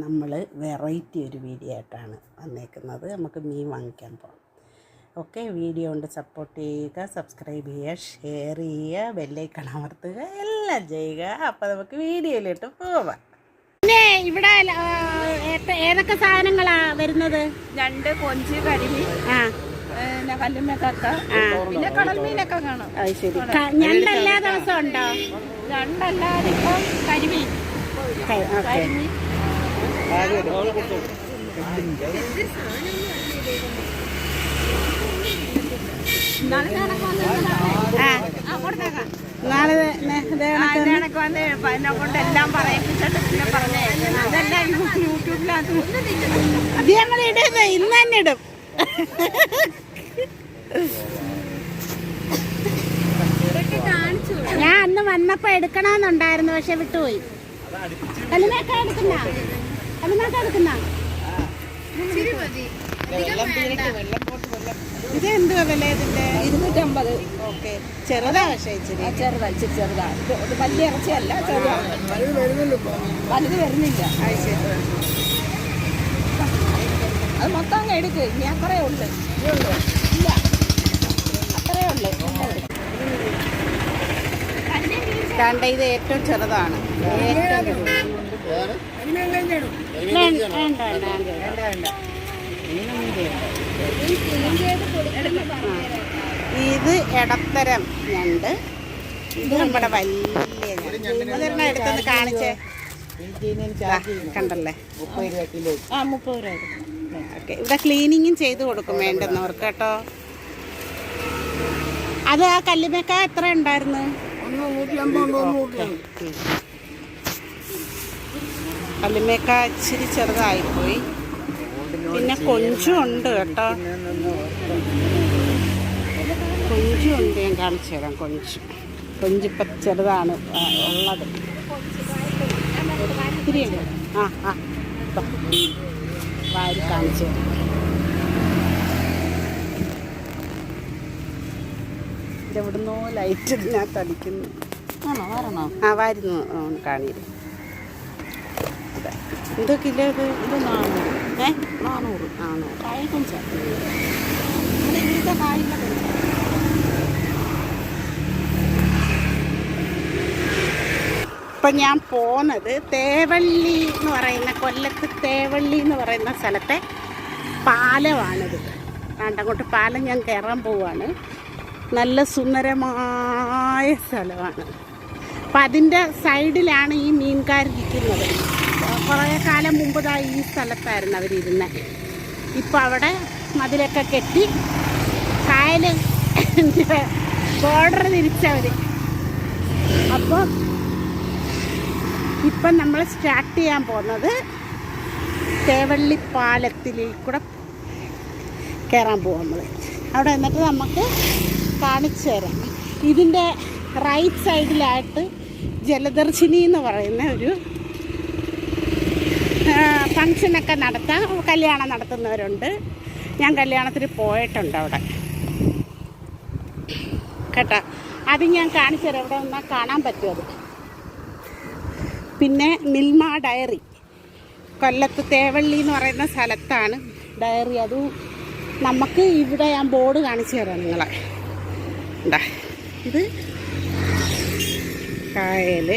നമ്മൾ വെറൈറ്റി ഒരു വീഡിയോ ആയിട്ടാണ് വന്നേക്കുന്നത്. നമുക്ക് മീൻ വാങ്ങിക്കാൻ പോകാം. ഓക്കെ, വീഡിയോ കൊണ്ട് സപ്പോർട്ട് ചെയ്യുക, സബ്സ്ക്രൈബ് ചെയ്യുക, ഷെയർ ചെയ്യുക, ബെല്ലൈക്കൺ അമർത്തുക, എല്ലാം ചെയ്യുക. അപ്പോൾ നമുക്ക് വീഡിയോയിലിട്ട് പോവാം. പിന്നെ ഇവിടെ ഏതൊക്കെ സാധനങ്ങളാ വരുന്നത്? ഞണ്ട്, കൊഞ്ച്, കരിമീൻ, പിന്നെ കല്ലുമ്മക്കക്ക, പിന്നെ കടൽമീനൊക്കെ കാണും. അത് ശരി. ഞണ്ട് എല്ലാ ദിവസവും ഉണ്ടോ? ഞണ്ടല്ലാതെ ഇപ്പം കരിമീൻ. കരിമീൻ നാളെ ഇതിനൊക്കെ വന്ന് എന്നെ കൊണ്ട് എല്ലാം പറയിപ്പിച്ചിട്ട് പിന്നെ പറഞ്ഞേ അതെല്ലാം യൂട്യൂബിനകത്ത് അത് ഞങ്ങൾ ഇടുന്നത് ഇന്ന് തന്നെ ഇടും. ഞാൻ അന്ന് വന്നപ്പോ എടുക്കണമെന്നുണ്ടായിരുന്നു, പക്ഷെ വിട്ടുപോയി. കല്ലുമേക്ക എടുക്കുന്ന ഇത് എന്തുവാ വില? ഇതിന്റെ 250. ഓക്കെ, ചെറുതാ. പക്ഷേ ഇച്ചിരി ചെറുതാ. ഇത് വലിയ ഇറച്ചിയല്ല, ചെറുതാണ്. വലുത് വരുന്നില്ല. അത് മൊത്തം അങ്ങ് എടുക്ക്. ഇനി അത്രേ ഉള്ളു. ഇല്ല, അത്രേ ഉള്ളു. കണ്ട, ഇത് ഏറ്റവും ചെറുതാണ്. ഇത് ഇടത്തരം ഞണ്ട്. ഇത് നമ്മുടെ വലിയ ഞണ്ട്. അതെല്ലാം എടുത്തൊന്ന് കാണിച്ചേ. കണ്ടല്ലേ? 30 രൂപ. ഓക്കെ, ഇവിടെ ക്ലീനിങ്ങും ചെയ്ത് കൊടുക്കും വേണ്ടുന്നവർക്ക് കേട്ടോ. അത് ആ കല്ലുമേക്ക എത്ര ഉണ്ടായിരുന്നു? കല്ലുമേക്ക ഇച്ചിരി ചെറുതായിപ്പോയി. പിന്നെ കൊഞ്ചും ഉണ്ട് കേട്ടോ. കൊഞ്ചും ഉണ്ട്, ഞാൻ കാണിച്ചു തരാം. കൊഞ്ചിപ്പം ചെറുതാണ് ഉള്ളത്. ഇത്തിരിയുണ്ട്. വാരി കാണിച്ചു തരാം. ഇതെവിടുന്നോ ലൈറ്റ് ഇതിനകത്ത് അടിക്കുന്നു. വാരുന്നു കാണിയത്. എന്തൊക്കെ ഇല്ല ഇത്? 400. കായ കൊഞ്ച. ഇപ്പം ഞാൻ പോകുന്നത് തേവള്ളി എന്ന് പറയുന്ന, കൊല്ലത്ത് തേവള്ളി എന്ന് പറയുന്ന സ്ഥലത്തെ പാലമാണിത്. അങ്ങോട്ട് പാലം ഞാൻ കയറാൻ പോവാണ്. നല്ല സുന്ദരമായ സ്ഥലമാണ്. അപ്പം അതിൻ്റെ സൈഡിലാണ് ഈ മീൻകാരിരിക്കുന്നത്. കുറേ കാലം മുമ്പ് ഈ സ്ഥലത്തായിരുന്നു അവരിരുന്നത്. ഇപ്പം അവിടെ മതിലൊക്കെ കെട്ടി കായൽ ബോർഡർ തിരിച്ചവർ. അപ്പോൾ ഇപ്പം നമ്മൾ സ്റ്റാർട്ട് ചെയ്യാൻ പോകുന്നത് തേവള്ളി പാലത്തിലേക്കൂടെ കയറാൻ പോകും നമ്മൾ. അവിടെ എന്നിട്ട് നമുക്ക് കാണിച്ചു തരാം. ഇതിൻ്റെ റൈറ്റ് സൈഡിലായിട്ട് ജലദർശിനി എന്ന് പറയുന്ന ഒരു ഫങ്ഷനൊക്കെ നടത്താൻ, കല്യാണം നടത്തുന്നവരുണ്ട്. ഞാൻ കല്യാണത്തിന് പോയിട്ടുണ്ട് അവിടെ കേട്ടോ. അത് ഞാൻ കാണിച്ചു തരാം. ഇവിടെ വന്നാൽ കാണാൻ പറ്റും അത്. പിന്നെ മിൽമ ഡയറി, കൊല്ലത്ത് തേവള്ളി എന്ന് പറയുന്ന സ്ഥലത്താണ് ഡയറി. അത് നമുക്ക് ഇവിടെ ഞാൻ ബോർഡ് കാണിച്ചു തരാം നിങ്ങളെ. ഇത് കായൽ.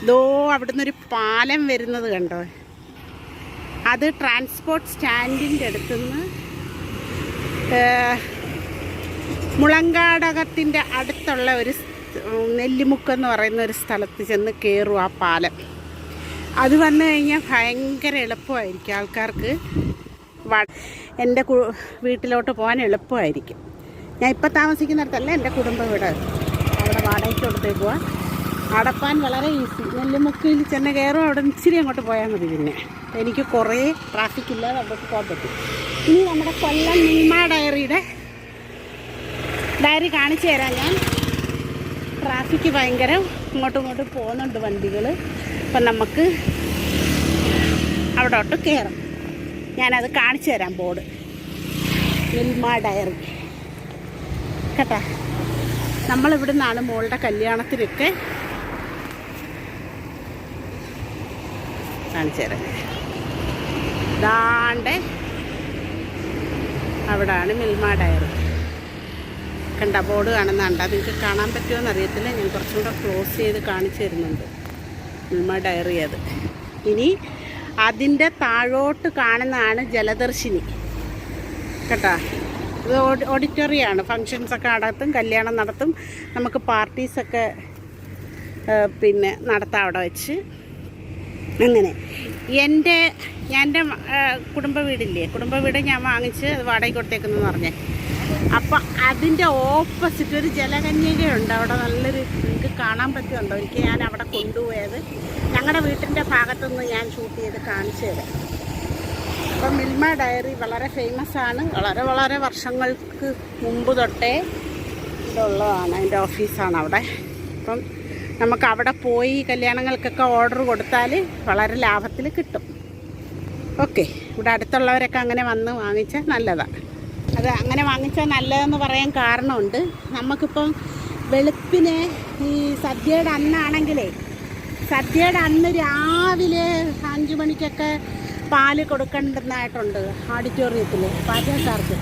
ദോ അവിടുന്ന് ഒരു പാലം വരുന്നത് കണ്ടോ? അത് ട്രാൻസ്പോർട്ട് സ്റ്റാൻഡിൻ്റെ അടുത്തുനിന്ന് മുളങ്കാടകത്തിൻ്റെ അടുത്തുള്ള ഒരു നെല്ലിമുക്കെന്ന് പറയുന്ന ഒരു സ്ഥലത്ത് ചെന്ന് കയറും ആ പാലം. അത് വന്നു കഴിഞ്ഞാൽ ഭയങ്കര എളുപ്പമായിരിക്കും ആൾക്കാർക്ക്. എൻ്റെ വീട്ടിലോട്ട് പോകാൻ എളുപ്പമായിരിക്കും. ഞാൻ ഇപ്പം താമസിക്കുന്നിടത്തല്ല, എൻ്റെ കുടുംബ വീട്. അവിടെ വാടകയ്ക്ക് കൊടുത്തേക്കുക. അടപ്പാൻ വളരെ ഈസി. നെല്ലിമുക്കിൽ ചെന്ന് കയറും, അവിടെ ഇച്ചിരി അങ്ങോട്ട് പോയാൽ മതി. പിന്നെ എനിക്ക് കുറേ ട്രാഫിക് ഇല്ലാതെ അവിടേക്ക് പോകാൻ പറ്റും. ഇനി നമ്മുടെ കൊല്ലം മിൽമ ഡയറി കാണിച്ചു തരാം ഞാൻ. ട്രാഫിക്ക് ഭയങ്കര, ഇങ്ങോട്ടും പോകുന്നുണ്ട് വണ്ടികൾ. അപ്പം നമുക്ക് അവിടോട്ട് കയറാം. ഞാനത് കാണിച്ചു തരാം ബോർഡ്. മിൽമ ഡയറി കേട്ടോ. നമ്മളിവിടെ നിന്നാണ് മോളുടെ കല്യാണത്തിനൊക്കെ കാണിച്ചു തരാം. ദാണ്ടെ അവിടാണ് മിൽമ ഡയറി. കണ്ട ബോർഡ് കാണുന്നുണ്ട്. അത് നിങ്ങൾക്ക് കാണാൻ പറ്റുമോ അറിയത്തില്ല. ഞാൻ കുറച്ചും കൂടെ ക്ലോസ് ചെയ്ത് കാണിച്ചു തരുന്നുണ്ട്. മിൽമ ഡയറി അത്. ഇനി അതിൻ്റെ താഴോട്ട് കാണുന്നതാണ് ജലദർശിനി കേട്ടോ. ഇത് ഓഡിറ്റോറിയമാണ്. ഫങ്ഷൻസൊക്കെ നടത്തും, കല്യാണം നടത്തും, നമുക്ക് പാർട്ടീസൊക്കെ പിന്നെ നടത്താം അവിടെ വെച്ച്. അങ്ങനെ എൻ്റെ കുടുംബ വീടില്ലേ, കുടുംബ വീട് ഞാൻ വാങ്ങിച്ച് അത് വാടകയ്ക്ക് കൊടുത്തേക്കെന്ന് പറഞ്ഞേ. അപ്പം അതിൻ്റെ ഓപ്പോസിറ്റ് ഒരു ജലകന്യകയുണ്ട്. അവിടെ നല്ലൊരു നിങ്ങൾക്ക് കാണാൻ പറ്റുന്നുണ്ടോ? എനിക്ക് ഞാൻ അവിടെ കൊണ്ടുപോയത് ഞങ്ങളുടെ വീട്ടിൻ്റെ ഭാഗത്തുനിന്ന് ഞാൻ ഷൂട്ട് ചെയ്ത് കാണിച്ചു തരാം. അപ്പം മിൽമ ഡയറി വളരെ ഫേമസ് ആണ്. വളരെ വർഷങ്ങൾക്ക് മുമ്പ് തൊട്ടേ ഇതുള്ളതാണ്. അതിൻ്റെ ഓഫീസാണ് അവിടെ. അപ്പം നമുക്ക് അവിടെ പോയി കല്യാണങ്ങൾക്കൊക്കെ ഓർഡർ കൊടുത്താൽ വളരെ ലാഭത്തിൽ കിട്ടും. ഓക്കെ, ഇവിടെ അടുത്തുള്ളവരൊക്കെ അങ്ങനെ വന്ന് വാങ്ങിച്ചാൽ നല്ലതാണ്. അത് അങ്ങനെ വാങ്ങിച്ചാൽ നല്ലതെന്ന് പറയാൻ കാരണമുണ്ട്. നമുക്കിപ്പം വെളുപ്പിന് ഈ സദ്യയുടെ അന്നാണെങ്കിലേ, സദ്യയുടെ അന്ന് രാവിലെ 5 മണിക്കൊക്കെ പാല് കൊടുക്കേണ്ടതായിട്ടുണ്ട് ഓഡിറ്റോറിയത്തിൽ പാചകക്കാർക്ക്.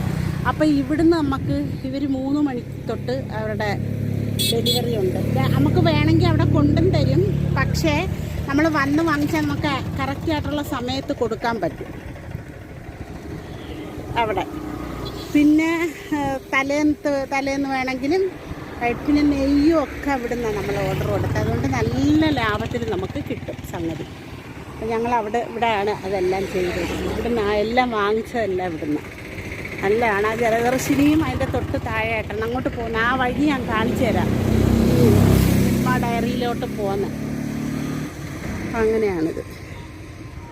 അപ്പോൾ ഇവിടുന്ന് നമുക്ക് ഇവർ 3 മണി തൊട്ട് അവരുടെ ഡെലിവറി ഉണ്ട്. നമുക്ക് വേണമെങ്കിൽ അവിടെ കൊണ്ടും തരും. പക്ഷേ നമ്മൾ വന്ന് വാങ്ങിച്ചാൽ നമുക്ക് കറക്റ്റായിട്ടുള്ള സമയത്ത് കൊടുക്കാൻ പറ്റും അവിടെ. പിന്നെ തലേന്ന് വേണമെങ്കിലും പിന്നെ നെയ്യും ഒക്കെ അവിടെ നിന്നാണ് നമ്മൾ ഓർഡർ കൊടുത്തത്. അതുകൊണ്ട് നല്ല ലാഭത്തിൽ നമുക്ക് കിട്ടും സംഗതി. അപ്പം ഞങ്ങൾ ഇവിടെയാണ് അതെല്ലാം ചെയ്തത്. ഇവിടുന്ന് എല്ലാം വാങ്ങിച്ചതെല്ലാം ഇവിടുന്ന് നല്ലതാണ്. ആ ജലദർശിനിയും അതിൻ്റെ തൊട്ട് താഴെയായിട്ടാണ് അങ്ങോട്ട് പോകുന്നത്. ആ വഴി ഞാൻ കാണിച്ചു തരാം. ആ ഡയറിയിലോട്ട് പോകുന്നത് അങ്ങനെയാണിത്.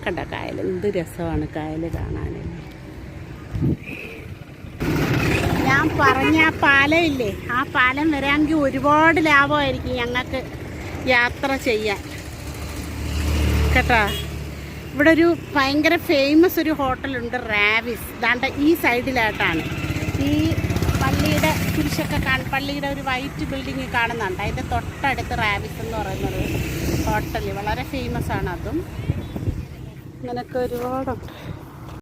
കണ്ട കായൽ എന്ത് രസമാണ് കായൽ കാണാനല്ലേ. ഞാൻ പറഞ്ഞ ആ പാലം ഇല്ലേ, ആ പാലം വരാമെങ്കിൽ ഒരുപാട് ലാഭമായിരിക്കും ഞങ്ങൾക്ക് യാത്ര ചെയ്യാൻ കേട്ടോ. ഇവിടെ ഒരു ഭയങ്കര ഫേമസ് ഒരു ഹോട്ടലുണ്ട്, റാവിസ്. ദാണ്ട ഈ സൈഡിലായിട്ടാണ്. ഈ പള്ളിയുടെ കുരിശൊക്കെ പള്ളിയുടെ ഒരു വൈറ്റ് ബിൽഡിങ് കാണുന്നുണ്ട്. അതിൻ്റെ തൊട്ടടുത്ത് റാവിസ് എന്ന് പറയുന്നൊരു ഹോട്ടൽ വളരെ ഫേമസ് ആണ്. അതും അങ്ങനെയൊക്കെ ഒരുപാടുണ്ട്.